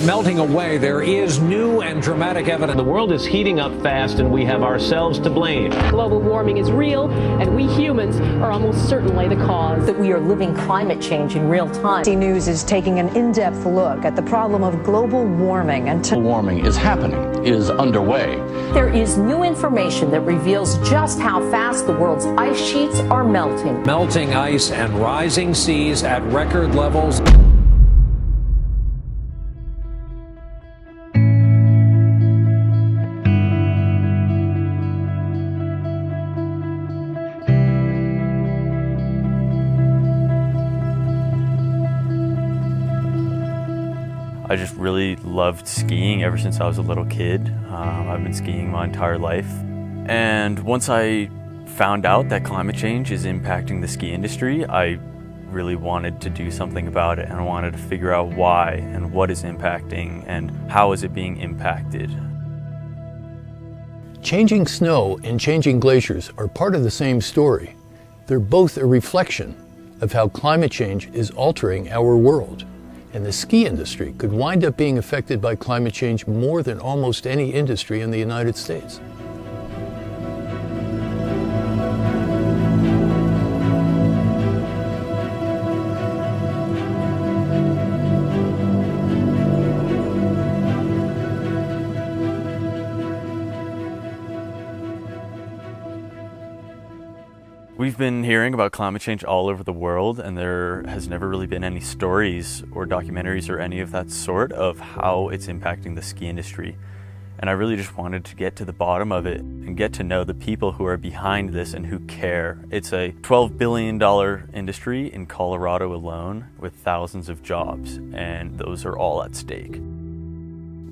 melting away, there is new and dramatic evidence. The world is heating up fast, and we have ourselves to blame. Global warming is real, and we humans are almost certainly the cause. That we are living climate change in real time. ABC News is taking an in-depth look at the problem of global warming. And global warming is happening, is underway. There is new information that reveals just how fast the world's ice sheets are melting. Melting ice and rising seas at record levels. I just really loved skiing ever since I was a little kid. I've been skiing my entire life. And once I found out that climate change is impacting the ski industry, I really wanted to do something about it, and I wanted to figure out why and what is impacting and how is it being impacted. Changing snow and changing glaciers are part of the same story. They're both a reflection of how climate change is altering our world. And the ski industry could wind up being affected by climate change more than almost any industry in the United States. We've been hearing about climate change all over the world, and there has never really been any stories or documentaries or any of that sort of how it's impacting the ski industry. And I really just wanted to get to the bottom of it and get to know the people who are behind this and who care. It's a $12 billion industry in Colorado alone with thousands of jobs, and those are all at stake.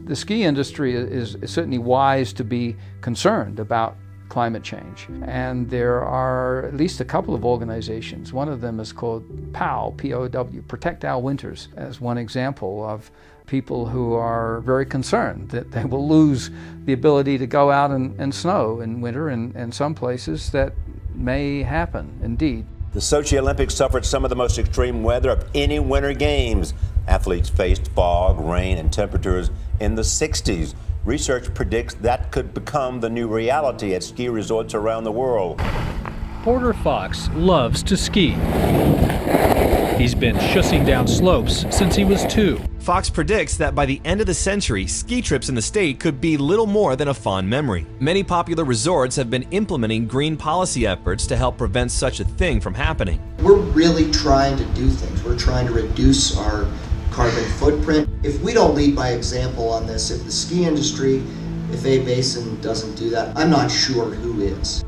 The ski industry is certainly wise to be concerned about climate change. And there are at least a couple of organizations. One of them is called POW, P-O-W, Protect Our Winters, as one example of people who are very concerned that they will lose the ability to go out and snow in winter, and some places that may happen, indeed. The Sochi Olympics suffered some of the most extreme weather of any winter games. Athletes faced fog, rain, and temperatures in the 60s. Research predicts that could become the new reality at ski resorts around the world. Porter Fox loves to ski. He's been shussing down slopes since he was 2. Fox predicts that by the end of the century, ski trips in the state could be little more than a fond memory. Many popular resorts have been implementing green policy efforts to help prevent such a thing from happening. We're really trying to do things. We're trying to reduce our carbon footprint. If we don't lead by example on this, if the ski industry, if A-Basin doesn't do that, I'm not sure who is.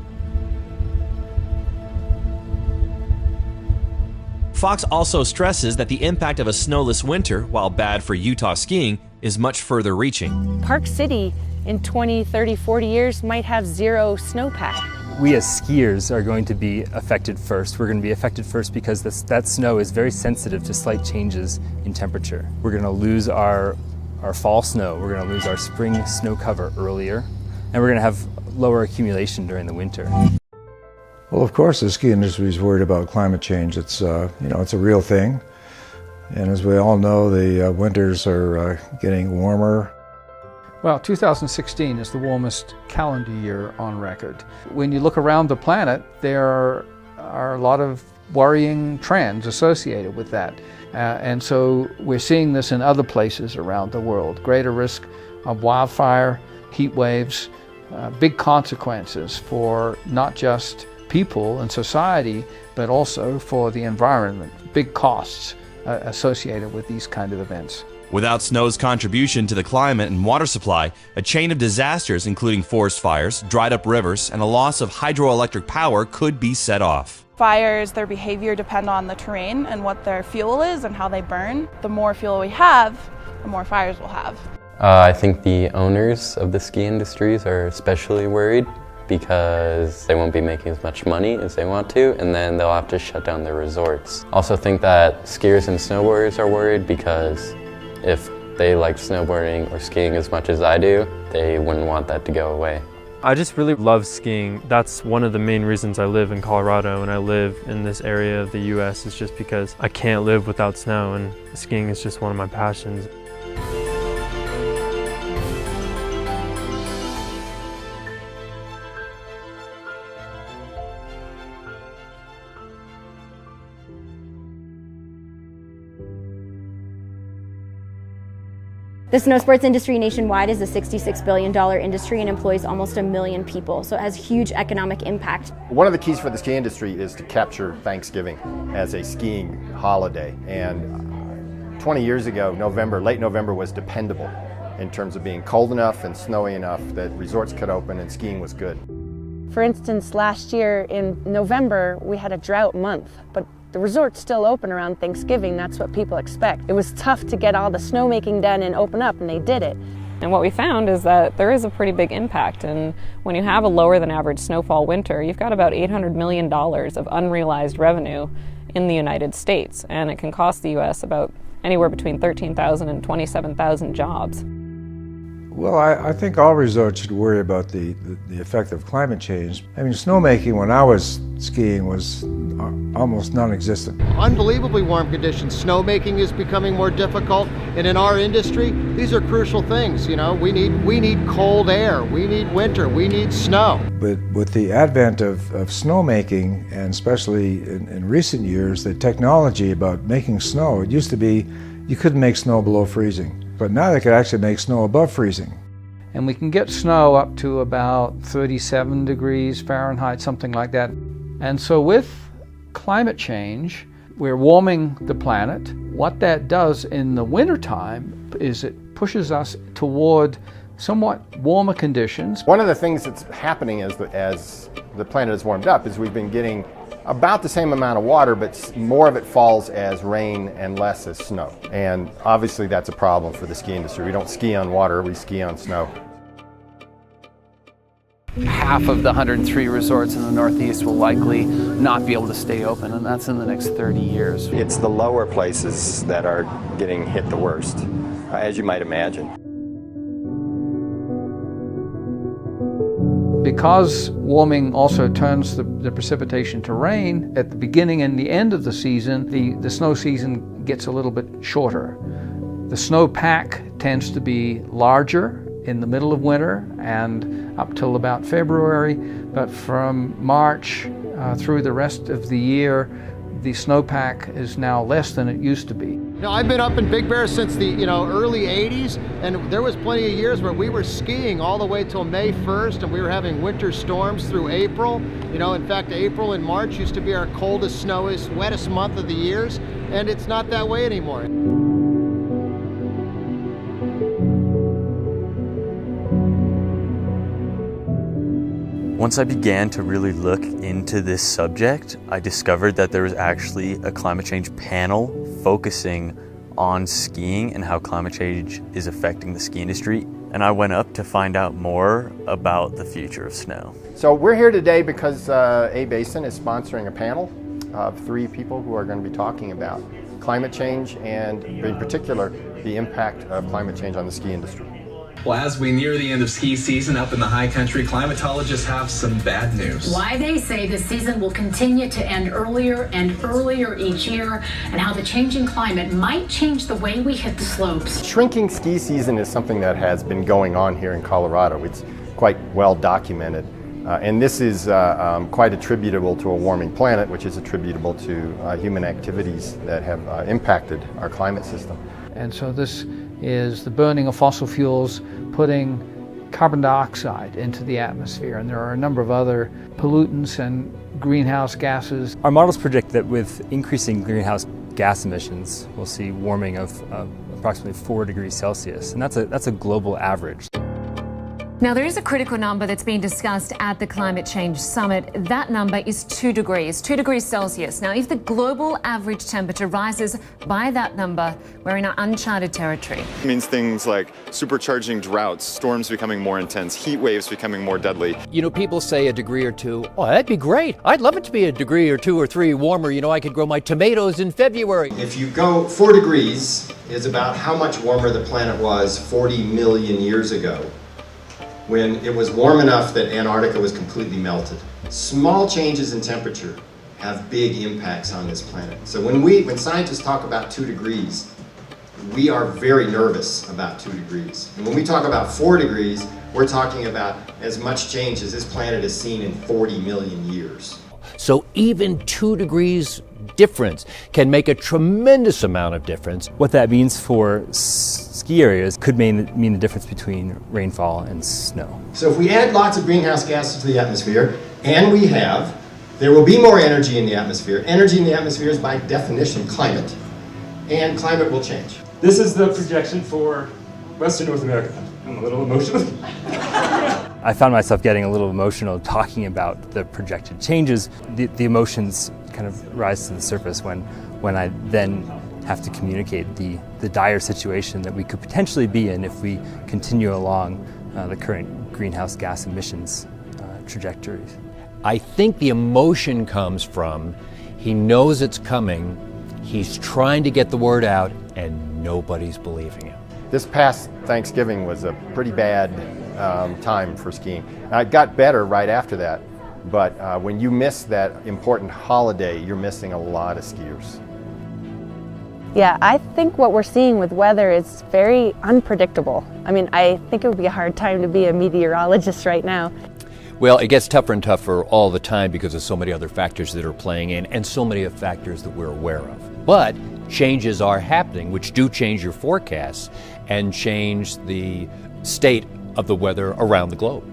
Fox also stresses that the impact of a snowless winter, while bad for Utah skiing, is much further reaching. Park City in 20, 30, 40 years might have 0 snowpack. We as skiers are going to be affected first. We're going to be affected first because that snow is very sensitive to slight changes in temperature. We're going to lose our fall snow. We're going to lose our spring snow cover earlier, and we're going to have lower accumulation during the winter. Well, of course, the ski industry is worried about climate change. It's it's a real thing, and as we all know, the winters are getting warmer. Well, 2016 is the warmest calendar year on record. When you look around the planet, there are a lot of worrying trends associated with that. And so we're seeing this in other places around the world. Greater risk of wildfire, heat waves, big consequences for not just people and society, but also for the environment. Big costs associated with these kind of events. Without snow's contribution to the climate and water supply, a chain of disasters including forest fires, dried up rivers, and a loss of hydroelectric power could be set off. Fires, their behavior depend on the terrain and what their fuel is and how they burn. The more fuel we have, the more fires we'll have. I think the owners of the ski industries are especially worried because they won't be making as much money as they want to, and then they'll have to shut down their resorts. Also think that skiers and snowboarders are worried because if they like snowboarding or skiing as much as I do, they wouldn't want that to go away. I just really love skiing. That's one of the main reasons I live in Colorado and I live in this area of the US, is just because I can't live without snow, and skiing is just one of my passions. The snow sports industry nationwide is a $66 billion industry and employs almost 1 million people, so it has huge economic impact. One of the keys for the ski industry is to capture Thanksgiving as a skiing holiday. And 20 years ago, late November was dependable in terms of being cold enough and snowy enough that resorts could open and skiing was good. For instance, last year in November, we had a drought month, but the resort's still open around Thanksgiving. That's what people expect. It was tough to get all the snowmaking done and open up, and they did it. And what we found is that there is a pretty big impact, and when you have a lower than average snowfall winter, you've got about $800 million of unrealized revenue in the United States, and it can cost the U.S. about anywhere between 13,000 and 27,000 jobs. Well, I think all resorts should worry about the effect of climate change. I mean, snowmaking when I was skiing was almost non-existent. Unbelievably warm conditions. Snowmaking is becoming more difficult, and in our industry, these are crucial things. You know, we need cold air, we need winter, we need snow. But with the advent of snowmaking, and especially in recent years, the technology about making snow, it used to be you couldn't make snow below freezing. But now they could actually make snow above freezing. And we can get snow up to about 37 degrees Fahrenheit, something like that. And so with climate change, we're warming the planet. What that does in the wintertime is it pushes us toward somewhat warmer conditions. One of the things that's happening as the planet has warmed up is we've been getting about the same amount of water, but more of it falls as rain and less as snow. And obviously that's a problem for the ski industry. We don't ski on water, we ski on snow. Half of the 103 resorts in the Northeast will likely not be able to stay open, and that's in the next 30 years. It's the lower places that are getting hit the worst, as you might imagine. Because warming also turns the precipitation to rain, at the beginning and the end of the season, the snow season gets a little bit shorter. The snow pack tends to be larger in the middle of winter and up till about February, but from March through the rest of the year, the snowpack is now less than it used to be. You know, I've been up in Big Bear since the early 80s, and there was plenty of years where we were skiing all the way till May 1st, and we were having winter storms through April. You know, in fact, April and March used to be our coldest, snowiest, wettest month of the years, and it's not that way anymore. Once I began to really look into this subject, I discovered that there was actually a climate change panel focusing on skiing and how climate change is affecting the ski industry. And I went up to find out more about the future of snow. So we're here today because A-Basin is sponsoring a panel of 3 people who are going to be talking about climate change and in particular the impact of climate change on the ski industry. Well, as we near the end of ski season up in the high country, climatologists have some bad news. Why they say the season will continue to end earlier and earlier each year, and how the changing climate might change the way we hit the slopes. Shrinking ski season is something that has been going on here in Colorado. It's quite well documented. And this is quite attributable to a warming planet, which is attributable to human activities that have impacted our climate system. And so this is the burning of fossil fuels putting carbon dioxide into the atmosphere, and there are a number of other pollutants and greenhouse gases. Our models predict that with increasing greenhouse gas emissions, we'll see warming of approximately 4 degrees Celsius, and that's a global average. Now, there is a critical number that's being discussed at the Climate Change Summit. That number is 2 degrees Celsius. Now, if the global average temperature rises by that number, we're in uncharted territory. It means things like supercharging droughts, storms becoming more intense, heat waves becoming more deadly. You know, people say a degree or 2. Oh, that'd be great. I'd love it to be a degree or 2 or 3 warmer. You know, I could grow my tomatoes in February. If you go 4 degrees is about how much warmer the planet was 40 million years ago, when it was warm enough that Antarctica was completely melted. Small changes in temperature have big impacts on this planet. So when scientists talk about 2 degrees, we are very nervous about 2 degrees. And when we talk about 4 degrees, we're talking about as much change as this planet has seen in 40 million years. So even 2 degrees difference can make a tremendous amount of difference. What that means for ski ski areas could mean the difference between rainfall and snow. So if we add lots of greenhouse gases to the atmosphere, and we have, there will be more energy in the atmosphere. Energy in the atmosphere is by definition climate, and climate will change. This is the projection for Western North America. I'm a little emotional. I found myself getting a little emotional talking about the projected changes. The emotions kind of rise to the surface when I then have to communicate the dire situation that we could potentially be in if we continue along the current greenhouse gas emissions trajectories. I think the emotion comes from he knows it's coming, he's trying to get the word out, and nobody's believing him. This past Thanksgiving was a pretty bad time for skiing. Now, it got better right after that, but when you miss that important holiday, you're missing a lot of skiers. Yeah, I think what we're seeing with weather is very unpredictable. I mean, I think it would be a hard time to be a meteorologist right now. Well, it gets tougher and tougher all the time because of so many other factors that are playing in and so many of the factors that we're aware of. But changes are happening, which do change your forecasts and change the state of the weather around the globe.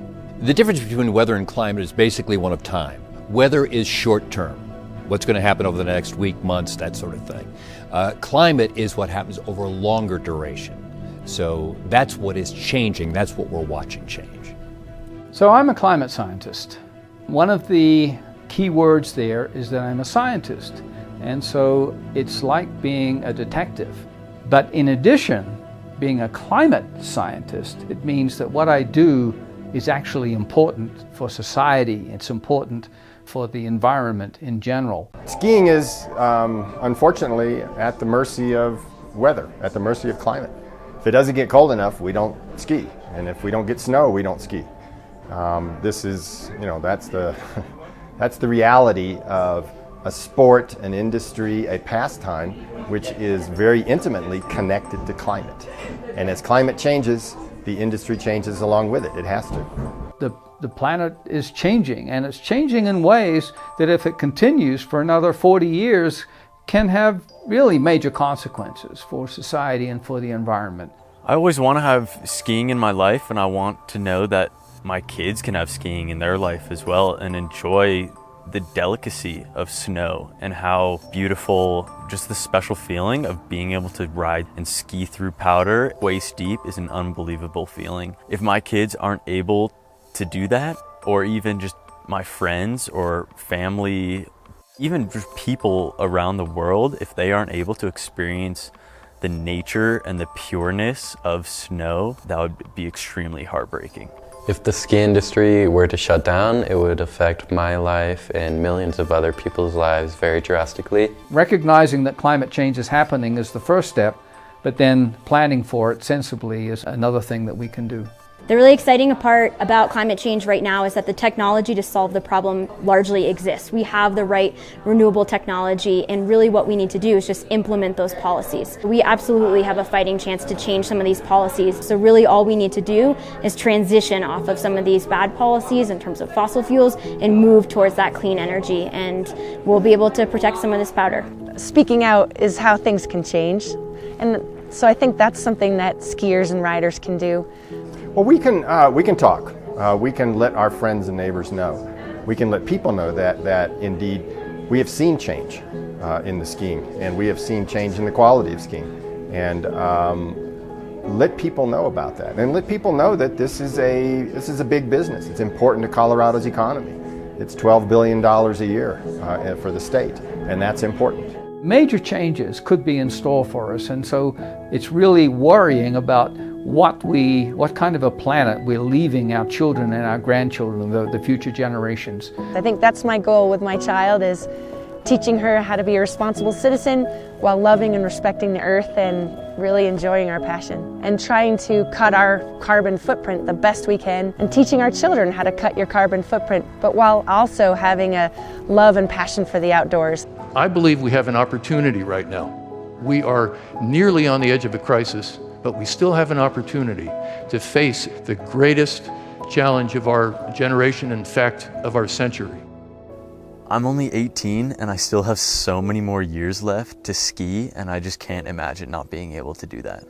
The difference between weather and climate is basically one of time. Weather is short term. What's going to happen over the next week, months, that sort of thing. Climate is what happens over a longer duration. So that's what is changing. That's what we're watching change. So I'm a climate scientist. One of the key words there is that I'm a scientist. And so it's like being a detective. But in addition, being a climate scientist, it means that what I do is actually important for society. It's important for the environment in general. Skiing is, unfortunately, at the mercy of weather, at the mercy of climate. If it doesn't get cold enough, we don't ski. And if we don't get snow, we don't ski. This is, that's the reality of a sport, an industry, a pastime, which is very intimately connected to climate. And as climate changes, the industry changes along with it. It has to. The planet is changing, and it's changing in ways that if it continues for another 40 years, can have really major consequences for society and for the environment. I always want to have skiing in my life, and I want to know that my kids can have skiing in their life as well and enjoy the delicacy of snow and how beautiful, just the special feeling of being able to ride and ski through powder waist deep is an unbelievable feeling. If my kids aren't able to do that, or even just my friends or family, even just people around the world, if they aren't able to experience the nature and the pureness of snow, that would be extremely heartbreaking. If the ski industry were to shut down, it would affect my life and millions of other people's lives very drastically. Recognizing that climate change is happening is the first step, but then planning for it sensibly is another thing that we can do. The really exciting part about climate change right now is that the technology to solve the problem largely exists. We have the right renewable technology, and really what we need to do is just implement those policies. We absolutely have a fighting chance to change some of these policies. So really all we need to do is transition off of some of these bad policies in terms of fossil fuels and move towards that clean energy, and we'll be able to protect some of this powder. Speaking out is how things can change. And so I think that's something that skiers and riders can do. Well, we can talk. We can let our friends and neighbors know. We can let people know that indeed we have seen change in the skiing, and we have seen change in the quality of skiing. And let people know about that, and let people know that this is a big business. It's important to Colorado's economy. It's $12 billion a year for the state, and that's important. Major changes could be in store for us, and so it's really worrying about what kind of a planet we're leaving our children and our grandchildren, the future generations. I think that's my goal with my child, is teaching her how to be a responsible citizen while loving and respecting the earth and really enjoying our passion, and trying to cut our carbon footprint the best we can, and teaching our children how to cut your carbon footprint, but while also having a love and passion for the outdoors. I believe we have an opportunity right now. We are nearly on the edge of a crisis, but we still have an opportunity to face the greatest challenge of our generation, in fact, of our century. I'm only 18 and I still have so many more years left to ski, and I just can't imagine not being able to do that.